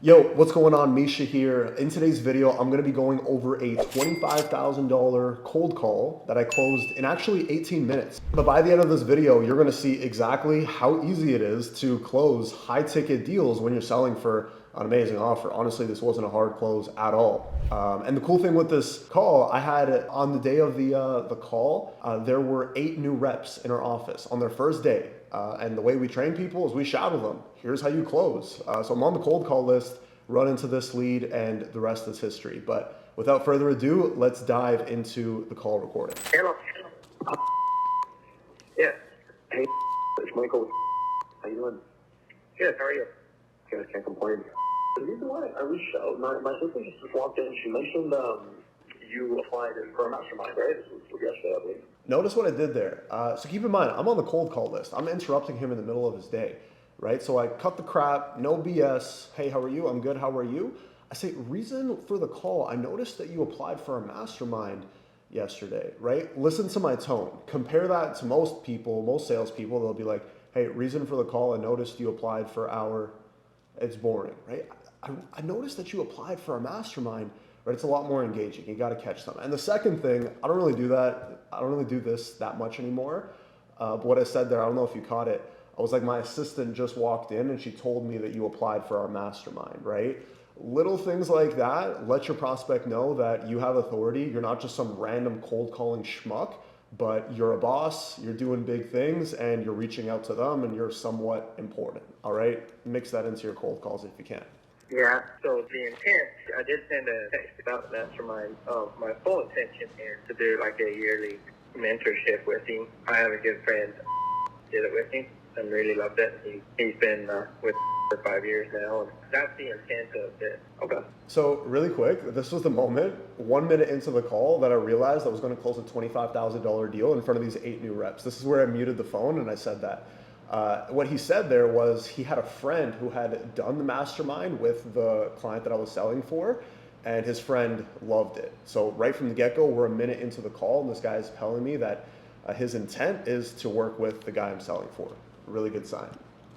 Yo, what's going on? Misha here. In today's video, I'm going to be going over a $25,000 cold call that I closed in actually 18 minutes. But by the end of this video, you're going to see exactly how easy it is to close high ticket deals when you're selling for an amazing offer. Honestly, this wasn't a hard close at all. And the cool thing with this call, I had on the day of the call, there were 8 new reps in our office on their first day. And the way we train people is we shadow them. Here's how you close. So I'm on the cold call list, run into this lead, and the rest is history. But without further ado, let's dive into the call recording. Hello. Yeah. Hey, it's Michael. How you doing? Good. How are you? Good, can't complain. The reason why I reached out, my sister just walked in. She mentioned you applied for a mastermind, right? This was yesterday, I believe. Notice what I did there. So keep in mind, I'm on the cold call list. I'm interrupting him in the middle of his day, right? So I cut the crap, no BS. Hey, how are you? I'm good. How are you? I say, reason for the call. I noticed that you applied for a mastermind yesterday, right? Listen to my tone. Compare that to most people, most salespeople. They'll be like, hey, reason for the call. I noticed you applied for our, it's boring, right? I noticed that you applied for a mastermind, right? It's a lot more engaging. You got to catch them. And the second thing, I don't really do that. I don't really do this that much anymore. But what I said there, I don't know if you caught it. I was like, my assistant just walked in and she told me that you applied for our mastermind, right? Little things like that, let your prospect know that you have authority. You're not just some random cold calling schmuck, but you're a boss, you're doing big things, and you're reaching out to them, and you're somewhat important, all right? Mix that into your cold calls if you can. Yeah. So the intent, I did send a text about the mastermind. My full intention is to do like a yearly mentorship with him. I have a good friend did it with me and really loved it. He's been with for 5 years now, and that's the intent of it. Okay. So really quick, this was the moment, 1 minute into the call, that I realized I was going to close a $25,000 deal in front of these 8 new reps. This is where I muted the phone and I said that. What he said there was he had a friend who had done the mastermind with the client that I was selling for, and his friend loved it. So right from the get-go, we're a minute into the call, and this guy is telling me that his intent is to work with the guy I'm selling for. Really good sign.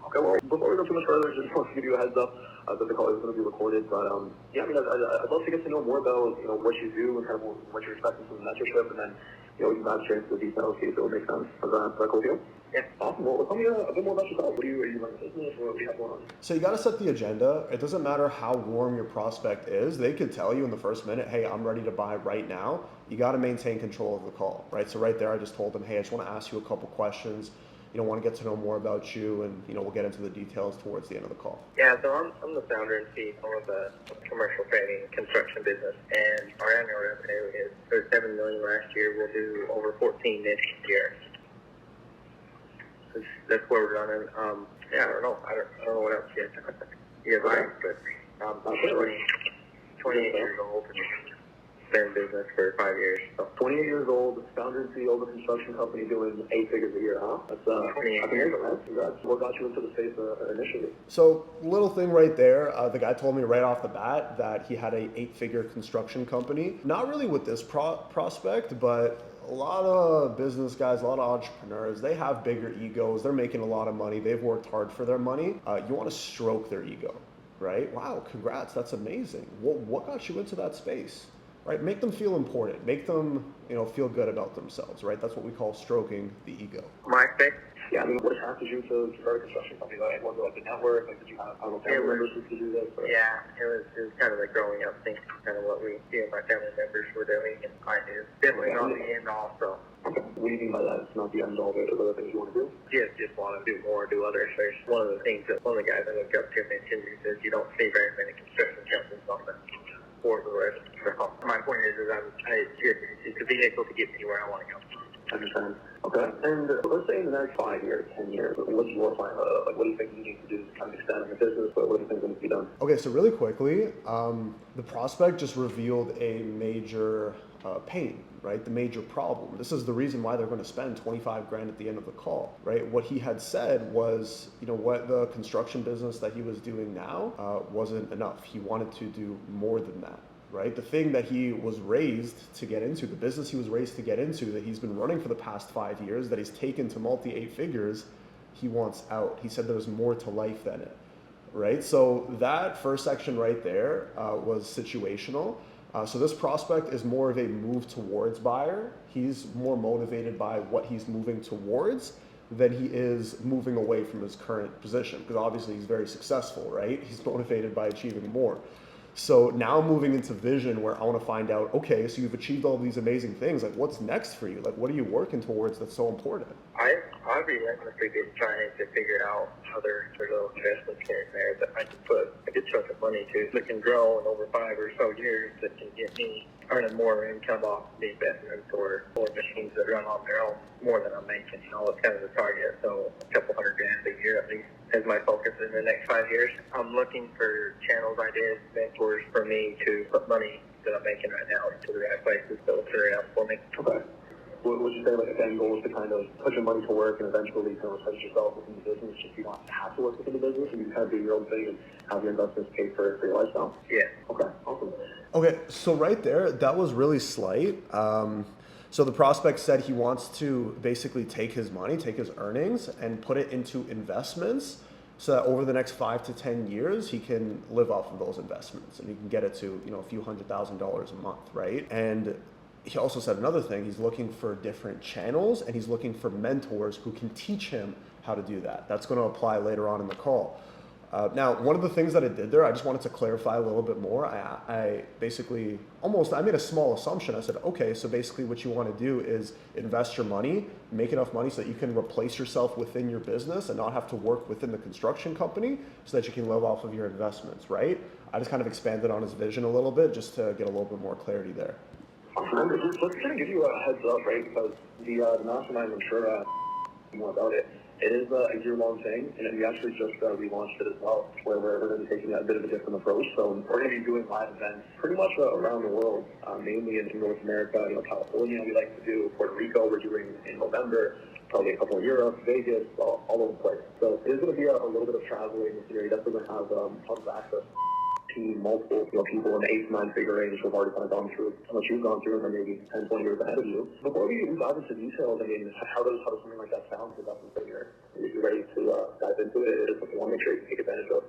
Okay, well, before we go too much further, just want to give you a heads up that the call is going to be recorded. But yeah, I mean, I'd love to get to know more about what you do and kind of what you're expecting from the mentorship, and then we can dive straight into the details, see if it will make sense. Is that cool with you? Yeah. Awesome. Well, tell me a bit more about yourself. Are you running a business? What do you have going on? So you got to set the agenda. It doesn't matter how warm your prospect is. They could tell you in the first minute, hey, I'm ready to buy right now. You got to maintain control of the call, right? So right there, I just told them, hey, I just want to ask you a couple questions. Want to get to know more about you, and we'll get into the details towards the end of the call. Yeah, so I'm the founder and CEO of a commercial training construction business, and our annual revenue is $7 million last year. We'll do over 14 this year. That's where we're running. Yeah, I don't know. I don't know what else yet. You guys like, but I'm 28 years old and been in business for 5 years. So 28 years old, founder and CEO of a construction company doing 8 figures a year, huh? That's amazing, man. Congrats. What got you into the space initially? So, little thing right there, the guy told me right off the bat that he had a 8-figure construction company. Not really with this prospect, but a lot of business guys, a lot of entrepreneurs, they have bigger egos. They're making a lot of money. They've worked hard for their money. You want to stroke their ego, right? Wow, congrats. That's amazing. What got you into that space? Right, make them feel important. Make them, feel good about themselves. Right, that's what we call stroking the ego. my thing. Yeah, I mean, what attracted you to start a construction company? Like, was it like the network? Like, did you have family members who could do this? Or? Yeah, it was kind of like growing up thing, kind of what we see my family members were doing, and I knew. Definitely not the end all. So. Okay. What do you mean by that? It's not the end all. There's other things you want to do? Just want to do more, do others. There's one of the things that one of the guys I look up to mentioned. He says you don't see very many construction companies on the board of the rest. So my point is it's a vehicle to get me where I want to go. I understand. Okay. And let's say in the next 5 years, 10 years, what's your plan? Like, what do you think you need to do to kind of expand on your business? What do you think needs to be done? Okay, so really quickly, the prospect just revealed a major pain, right? The major problem. This is the reason why they're going to spend 25 grand at the end of the call, right? What he had said was, what the construction business that he was doing now wasn't enough. He wanted to do more than that. Right? The thing that he was raised to get into, the business he was raised to get into, that he's been running for the past 5 years, that he's taken to multi 8 figures, he wants out. He said there's more to life than it. right? So that first section right there was situational. So this prospect is more of a move towards buyer. He's more motivated by what he's moving towards than he is moving away from his current position, because obviously he's very successful, right? He's motivated by achieving more. So now moving into vision, where I want to find out, okay, so you've achieved all these amazing things. Like, what's next for you? Like, what are you working towards that's so important? I've relentlessly been trying to figure out other little investments here and there that I can put a good chunk of money to that can grow in over 5 or so years, that can get me earning more income off the investments or machines that run on their own more than I'm making. You know, it's kind of the target. So a couple $100,000 a year at least is my focus in the next 5 years. I'm looking for channels, ideas, mentors for me to put money that I'm making right now into the right places that will turn it out for me. Okay. What would you say, like, the end goal is to kind of put your money to work and eventually kind of set yourself within the business, just you don't have to work within the business and you kind of do your own thing and have your investments paid for your lifestyle? Yeah. Okay, awesome. Okay, so right there, that was really slight. So the prospect said he wants to basically take his money, take his earnings, and put it into investments, so that over the next 5 to 10 years, he can live off of those investments, and he can get it to, you know, a few $100,000 a month, right? And he also said another thing. He's looking for different channels, and he's looking for mentors who can teach him how to do that. That's going to apply later on in the call. Now, one of the things that I did there, I just wanted to clarify a little bit more. I basically I made a small assumption. I said, okay, so basically what you want to do is invest your money, make enough money so that you can replace yourself within your business and not have to work within the construction company, so that you can live off of your investments, right? I just kind of expanded on his vision a little bit just to get a little bit more clarity there. Awesome. Let's kind of give you a heads up, right? Because the mastermind, I'm sure more about it. It is a year-long thing, and we actually just relaunched it as well, where we're going to be taking a bit of a different approach. So we're going to be doing live events pretty much around the world, mainly in North America. You know, California we like to do, Puerto Rico we're doing in November, probably a couple in Europe, Vegas, all over the place. So it is going to be a little bit of traveling. You know, you're definitely going to have tons of access. Multiple people in the 8 to 9 figure range who have already kind of gone through what you've gone through, and then maybe 10, 20 years ahead of you. Before we dive into details, I mean, how does something like that sound? Is that something you're ready to dive into? It is something I want to make sure you can take advantage of.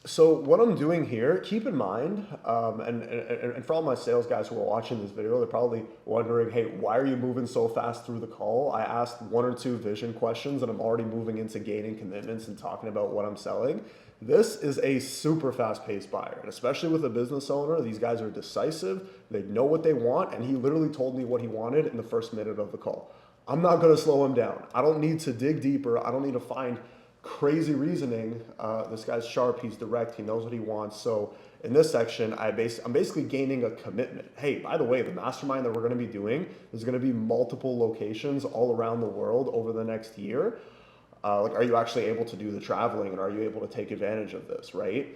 So what I'm doing here, keep in mind, and for all my sales guys who are watching this video, they're probably wondering, hey, why are you moving so fast through the call? I asked 1 or 2 vision questions, and I'm already moving into gaining commitments and talking about what I'm selling. This is a super fast-paced buyer, and especially with a business owner, these guys are decisive, they know what they want, and he literally told me what he wanted in the first minute of the call. I'm not gonna slow him down. I don't need to dig deeper. I don't need to find crazy reasoning. This guy's sharp, he's direct, he knows what he wants. So in this section, I'm basically gaining a commitment. Hey, by the way, the mastermind that we're gonna be doing, there's gonna be multiple locations all around the world over the next year. Like, are you actually able to do the traveling, and are you able to take advantage of this, right?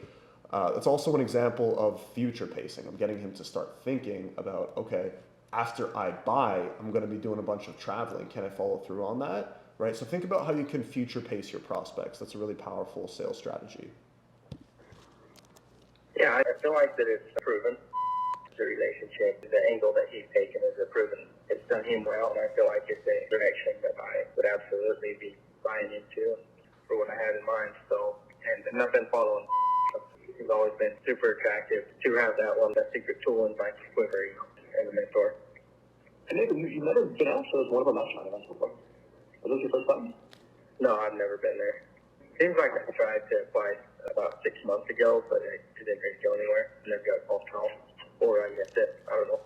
It's also an example of future pacing. I'm getting him to start thinking about, okay, after I buy, I'm going to be doing a bunch of traveling. Can I follow through on that, right? So think about how you can future pace your prospects. That's a really powerful sales strategy. Yeah, I feel like that it's proven. The relationship, the angle that he's taken is a proven. It's done him well, and I feel like it's a direction that I would absolutely be buying into for what I had in mind. So, and I've been following. He's always been super attractive to have that secret tool in my quiver, you know, and a mentor. And Nathan, you've never been out to one of our mastermind events before. Was this your first time? No, I've never been there. Seems like I tried to apply about 6 months ago, but it didn't really go anywhere. I never got a phone call, or I missed it. I don't know.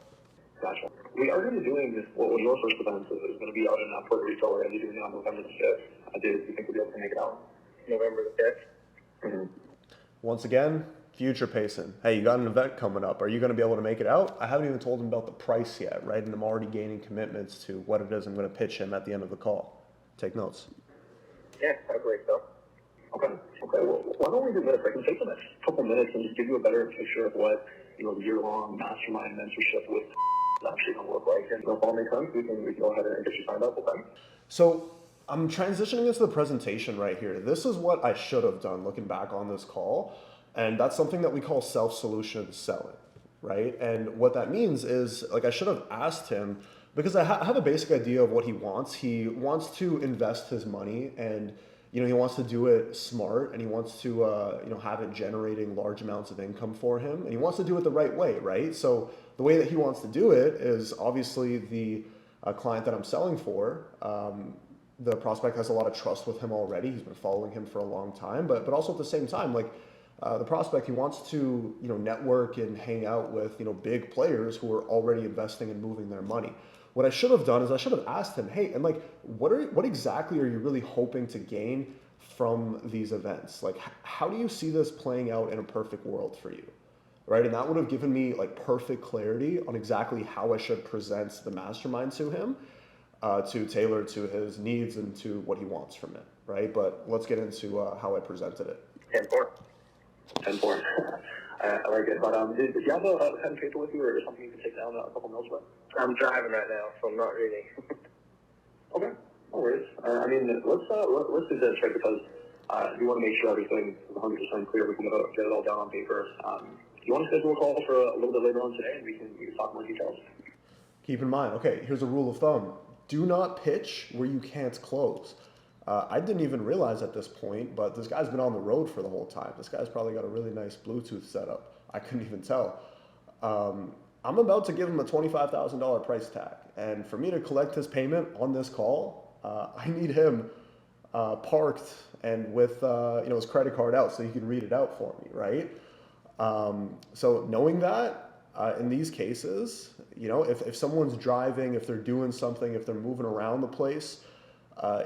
Gotcha. We are going to be doing this, what was your first event is going to be out in Puerto Rico. We're going to be doing it on November the 5th. Do you think we'll be able to make it out? November the 5th? Mm-hmm. Once again, future pacing. Hey, you got an event coming up. Are you going to be able to make it out? I haven't even told him about the price yet, right? And I'm already gaining commitments to what it is I'm going to pitch him at the end of the call. Take notes. Yeah, I believe so. Okay. Well, why don't we do this? I can take the next couple minutes and just give you a better picture of what, you know, the year-long mastermind mentorship with actually going to look like. And if all makes sense, we can go ahead and get you signed up. Okay. So I'm transitioning into the presentation right here. This is what I should have done looking back on this call. And that's something that we call self-solution selling, right? And what that means is, like, I should have asked him, because I have a basic idea of what he wants. He wants to invest his money and he wants to do it smart, and he wants to, have it generating large amounts of income for him, and he wants to do it the right way, right? So the way that he wants to do it is obviously the client that I'm selling for. The prospect has a lot of trust with him already. He's been following him for a long time, but also at the same time, like the prospect, he wants to network and hang out with big players who are already investing and moving their money. What I should have done is I should have asked him, hey, and like, what exactly are you really hoping to gain from these events? Like, how do you see this playing out in a perfect world for you? Right? And that would have given me like perfect clarity on exactly how I should present the mastermind to him, to tailor to his needs and to what he wants from it. Right? But let's get into how I presented it. 10-4. 10-4. I like it. But did you have a pen and paper with you or something you can take down a couple notes with? I'm driving right now, so I'm not reading. Okay, no worries. I mean, let's do this, right? Because we want to make sure everything is 100% clear. We can get it all down on paper. You want to schedule a call for a little bit later on today, and we can talk more details. Keep in mind, okay, here's a rule of thumb. Do not pitch where you can't close. I didn't even realize at this point, but this guy's been on the road for the whole time. This guy's probably got a really nice Bluetooth setup. I couldn't even tell. I'm about to give him a $25,000 price tag. And for me to collect his payment on this call, I need him parked and with his credit card out so he can read it out for me, right? So knowing that in these cases, if someone's driving, if they're doing something, if they're moving around the place,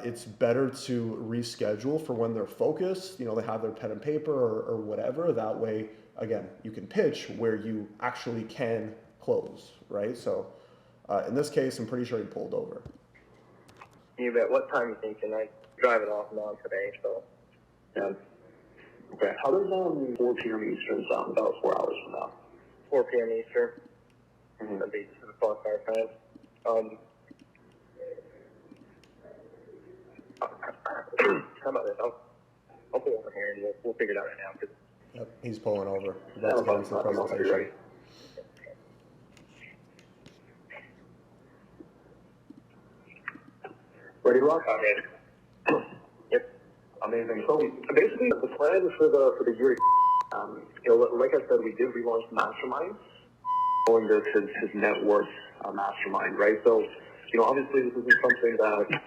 it's better to reschedule for when they're focused, they have their pen and paper or whatever. That way, again, you can pitch where you actually can close, right? So in this case, I'm pretty sure he pulled over. You bet. What time are you thinking? I drive it off and on today, so. Yeah. Okay. How does 4 p.m. Eastern sound? About 4 hours from now. 4 p.m. Eastern. Mm-hmm. That'd be 2 o'clock our time. How about this? I'll pull over here and we'll figure it out right now. Yep, he's pulling over. About to get into the presentation. Ready. Ready, Rock? I'm ready. Yep. Amazing. So basically, the plan for the year, like I said, we did relaunch the mastermind. Going this his net worth mastermind, right? So, obviously this isn't something that,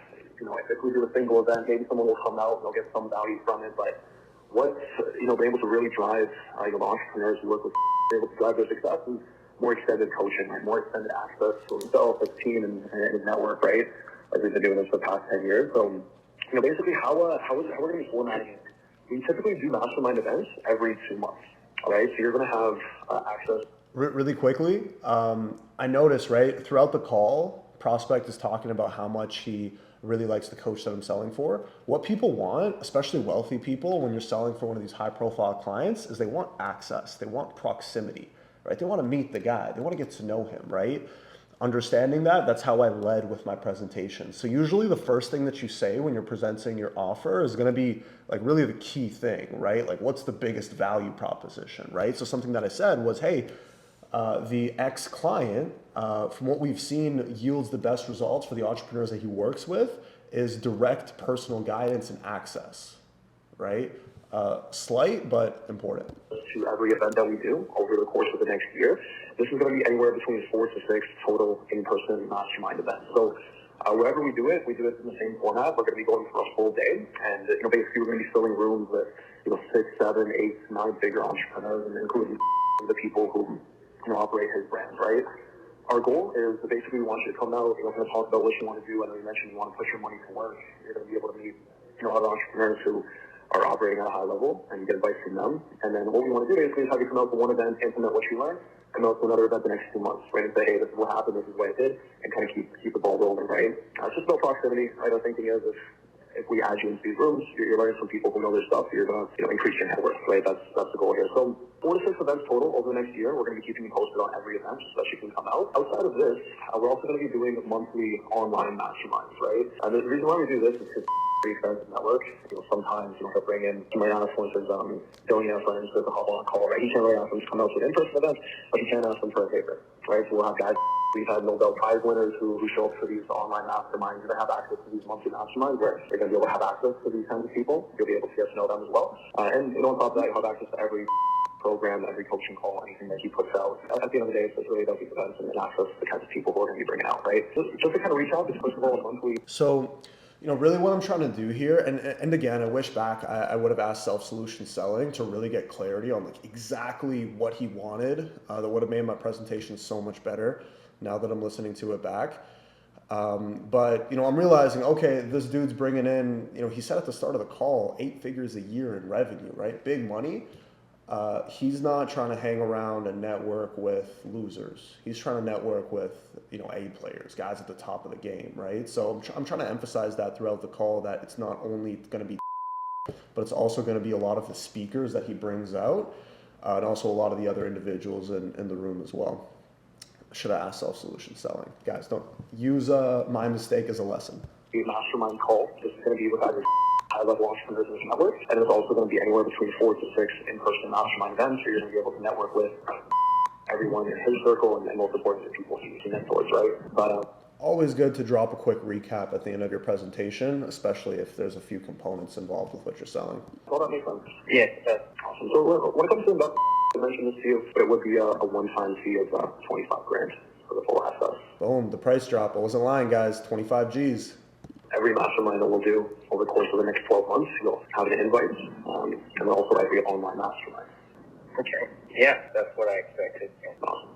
if we do a single event, maybe someone will come out and they'll get some value from it. But what's, been able to really drive, the entrepreneurs who work with, able to drive their success is more extended coaching, right? More extended access to himself, his team, and his network, right? Like we've been doing this for the past 10 years. So, basically how we're going to be formatting it. We typically do mastermind events every 2 months, all right? So you're going to have access. Really quickly, I noticed, right, throughout the call, prospect is talking about how much he really likes the coach that I'm selling for. What people want, especially wealthy people, when you're selling for one of these high profile clients, is they want access, they want proximity, right? They want to meet the guy, they want to get to know him, right? Understanding that, that's how I led with my presentation. So usually the first thing that you say when you're presenting your offer is going to be like really the key thing, right? Like what's the biggest value proposition, right? So something that I said was, hey, the ex-client, from what we've seen, yields the best results for the entrepreneurs that he works with is direct personal guidance and access, right? Slight, but important. To every event that we do over the course of the next year. This is going to be anywhere between 4 to 6 total in-person mastermind events. So wherever we do it in the same format. We're going to be going for a full day. And, basically we're going to be filling rooms with, 6, 7, 8, 9-figure entrepreneurs, and including the people who operate his brand, right? Our goal is to basically we want you to come out, kind of talk about what you want to do. I know you mentioned you want to put your money to work. You're going to be able to meet, other entrepreneurs who are operating at a high level and get advice from them. And then what we want to do basically is have you come out to one event, implement what you learned, come out to another event the next 2 months, right? And say, hey, this is what happened, this is what I did, and kind of keep the ball rolling, right? It's just about proximity, right? Our thinking is if we add you into these rooms, you're learning from people who know their stuff, you're going to, increase your net worth, right? That's the goal here. So 4 to 6 events total over the next year. We're going to be keeping you posted on every event so that you can come out. Outside of this, we're also going to be doing monthly online masterminds, right? And the reason why we do this is because pretty expensive network. Sometimes he'll bring in some Mariana, for instance, billionaire friends to hop on a call, right? He can't really ask them to come out to an in-person event, but he can ask them for a paper, right? So we'll have guys We've had Nobel Prize winners who show up for these online masterminds that have access to these monthly masterminds where they're going to be able to have access to these kinds of people. You'll be able to get to know them as well. And on top of that, you'll have access to every program, every coaching call, anything that he puts out. At the end of the day, it's really about these events and access to the kinds of people who are going to be bringing out, right? Just to kind of reach out, just first of all, monthly. So, really what I'm trying to do here, and again, I wish back I would have asked Self-Solution Selling to really get clarity on like exactly what he wanted. That would have made my presentation so much better now that I'm listening to it back. But, I'm realizing, okay, this dude's bringing in, he said at the start of the call, 8 figures a year in revenue, right? Big money. He's not trying to hang around and network with losers. He's trying to network with, A players, guys at the top of the game, right? So I'm trying to emphasize that throughout the call, that it's not only going to be, but it's also going to be a lot of the speakers that he brings out, and also a lot of the other individuals in the room as well. Should I ask Self-Solution Selling? Guys, don't use my mistake as a lesson. The mastermind call is going to be with either high-level entrepreneurs in this network, and it's also going to be anywhere between 4 to 6 in-person mastermind events where you're going to be able to network with everyone in his circle and most importantly, the people he mentors, right? But always good to drop a quick recap at the end of your presentation, especially if there's a few components involved with what you're selling. Well, that makes sense. Yeah. Awesome. So when it comes to investment, I mentioned this to you, but it would be a one-time fee of $25,000 for the full access. Boom, the price drop. I wasn't lying, guys. 25 G's. Every mastermind that we'll do over the course of the next 12 months, you'll have an invite, and then also every online mastermind. Okay. Yeah, that's what I expected. Awesome.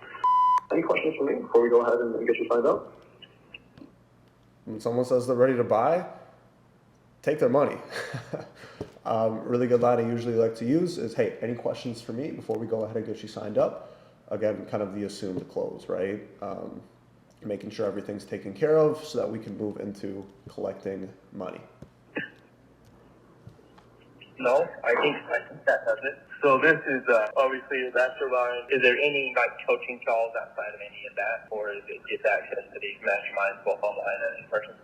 Any questions for me before we go ahead and get you signed up? When someone says they're ready to buy, take their money. Really good line I usually like to use is, hey, any questions for me before we go ahead and get you signed up? Again, kind of the assumed close, right? Making sure everything's taken care of so that we can move into collecting money. No, I think that does it. So this is obviously a mastermind. Is there any coaching calls outside of any of that, or is it just access to these masterminds both online and in person?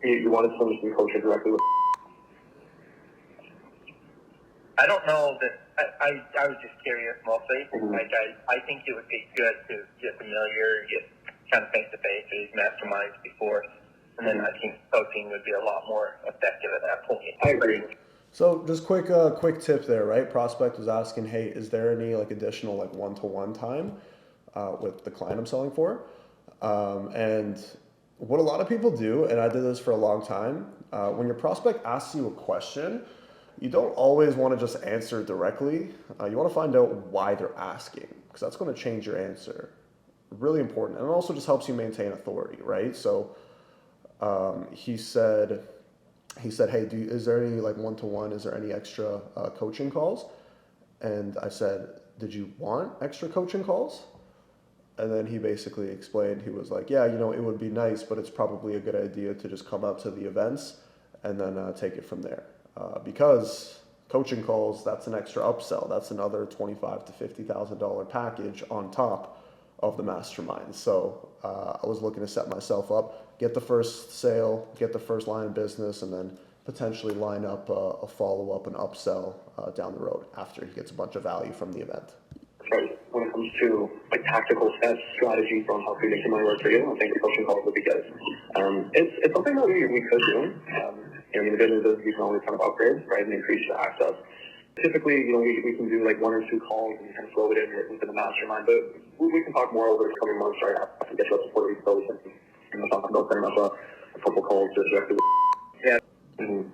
You wanted someone to be coaching directly with? I don't know that. I was just curious mostly. Mm-hmm. I think it would be good to get familiar, get kind of face to face with these masterminds before, and then I think coaching would be a lot more effective at that point. I agree. So just quick tip there, right? Prospect was asking, hey, is there any additional one-to-one time with the client I'm selling for? And what a lot of people do, and I did this for a long time, when your prospect asks you a question, you don't always want to just answer directly. You want to find out why they're asking, because that's going to change your answer. Really important. And it also just helps you maintain authority, right? So he said, hey, is there any one-to-one, is there any extra coaching calls? And I said, did you want extra coaching calls? And then he basically explained, he was like, yeah, it would be nice, but it's probably a good idea to just come out to the events and then take it from there. Because coaching calls, that's an extra upsell. That's another $25,000 to $50,000 package on top of the mastermind. So I was looking to set myself up, get the first sale, get the first line of business, and then potentially line up a follow-up and upsell down the road after he gets a bunch of value from the event. Right. When it comes to tactical steps, strategies on how to make your money work for you, I think the coaching calls would be good. It's something that we could do. The good news is you can always kind of upgrade, right, and increase your access. Typically, we can do 1 or 2 calls and kind of throw it in within the mastermind, but we can talk more over the coming months, right? I can get you up to Puerto Rico, we can talk about setting up a couple calls just directly with. Yeah. Mm-hmm.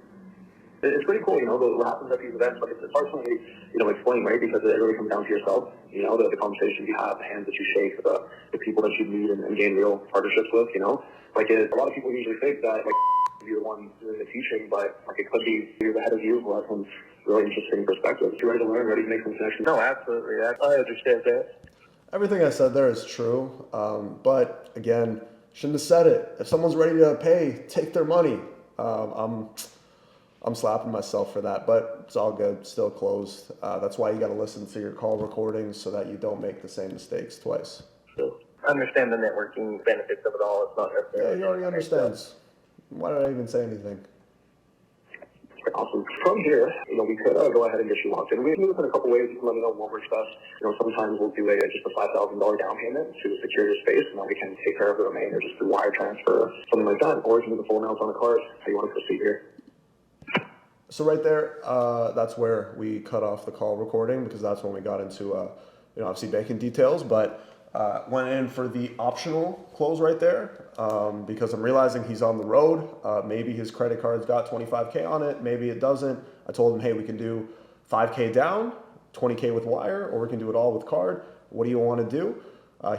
It's pretty cool, what happens at these events, but it's hard to really, explain, right? Because it really comes down to yourself, the conversations you have, the hands that you shake, the people that you meet and gain real partnerships with, a lot of people usually think that, you're the one doing the teaching, but, it could be you're ahead of you who has some really interesting perspectives. You're ready to learn, ready to make some connections. No, absolutely. I understand that. Everything I said there is true, but again, shouldn't have said it. If someone's ready to pay, take their money. I'm slapping myself for that, but it's all good. Still closed. That's why you got to listen to your call recordings so that you don't make the same mistakes twice. So, understand the networking benefits of it all. It's not necessarily. Yeah, he already understands. Why did I even say anything? Awesome. from here, we could go ahead and get you locked in. We can do this in a couple ways. You can let me know what works best. Sometimes we'll do just a $5,000 down payment to secure your space, and then we can take care of the remainder just through wire transfer, something like that. Or we can do the full amount on the card. How you want to proceed here? So right there, that's where we cut off the call recording, because that's when we got into, obviously banking details, but went in for the optional close right there, because I'm realizing he's on the road. Maybe his credit card's got 25K on it. Maybe it doesn't. I told him, hey, we can do 5K down, 20K with wire, or we can do it all with card. What do you want to do?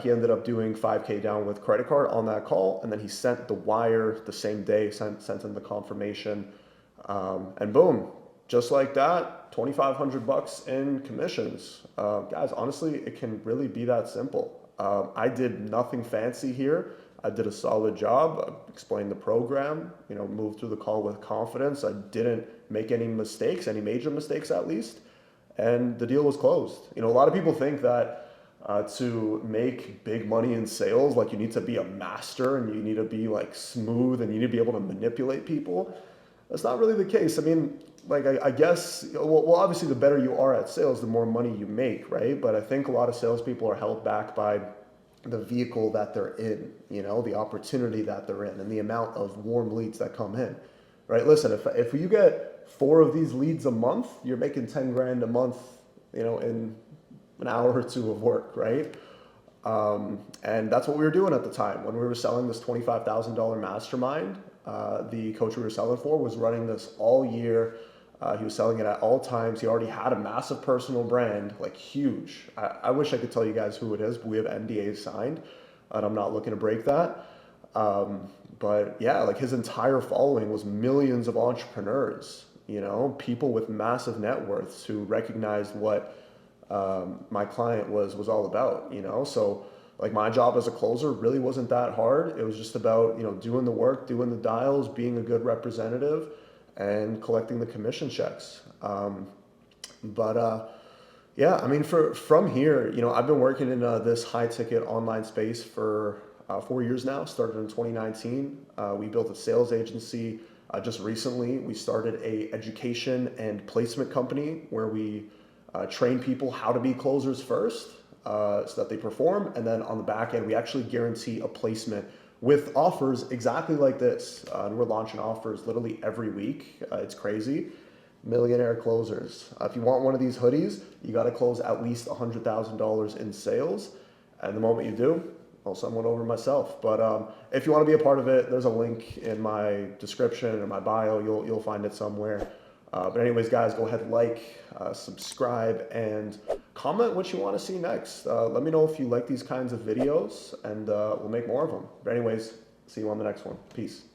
He ended up doing 5K down with credit card on that call, and then he sent the wire the same day, sent him the confirmation. And boom, just like that, $2,500 in commissions. Guys, honestly, it can really be that simple. I did nothing fancy here. I did a solid job. I explained the program, moved through the call with confidence. I didn't make any mistakes, any major mistakes at least. And the deal was closed. A lot of people think that to make big money in sales, like you need to be a master and you need to be like smooth and you need to be able to manipulate people. That's not really the case. I mean, I guess, well, obviously the better you are at sales, the more money you make, right? But I think a lot of salespeople are held back by the vehicle that they're in, the opportunity that they're in and the amount of warm leads that come in, right? Listen, if you get 4 of these leads a month, you're making 10 grand a month, in an hour or 2 of work, right? And that's what we were doing at the time when we were selling this $25,000 mastermind. The coach we were selling for was running this all year. He was selling it at all times. He already had a massive personal brand, like huge. I wish I could tell you guys who it is, but we have NDAs signed, and I'm not looking to break that. But yeah, like his entire following was millions of entrepreneurs, people with massive net worths who recognized what my client was all about, so like my job as a closer really wasn't that hard. It was just about, doing the work, doing the dials, being a good representative and collecting the commission checks. Yeah, I mean, from here, I've been working in this high ticket online space for 4 years now, started in 2019. We built a sales agency. Just recently, we started a education and placement company where we train people how to be closers first, so that they perform. And then on the back end, we actually guarantee a placement with offers exactly like this. And we're launching offers literally every week. It's crazy. Millionaire closers. If you want one of these hoodies, you got to close at least $100,000 in sales. And the moment you do, I'll send one over myself. But if you want to be a part of it, there's a link in my description or my bio. You'll find it somewhere. But anyways, guys, go ahead, subscribe, and comment what you want to see next. Let me know if you like these kinds of videos, and we'll make more of them. But anyways, see you on the next one. Peace.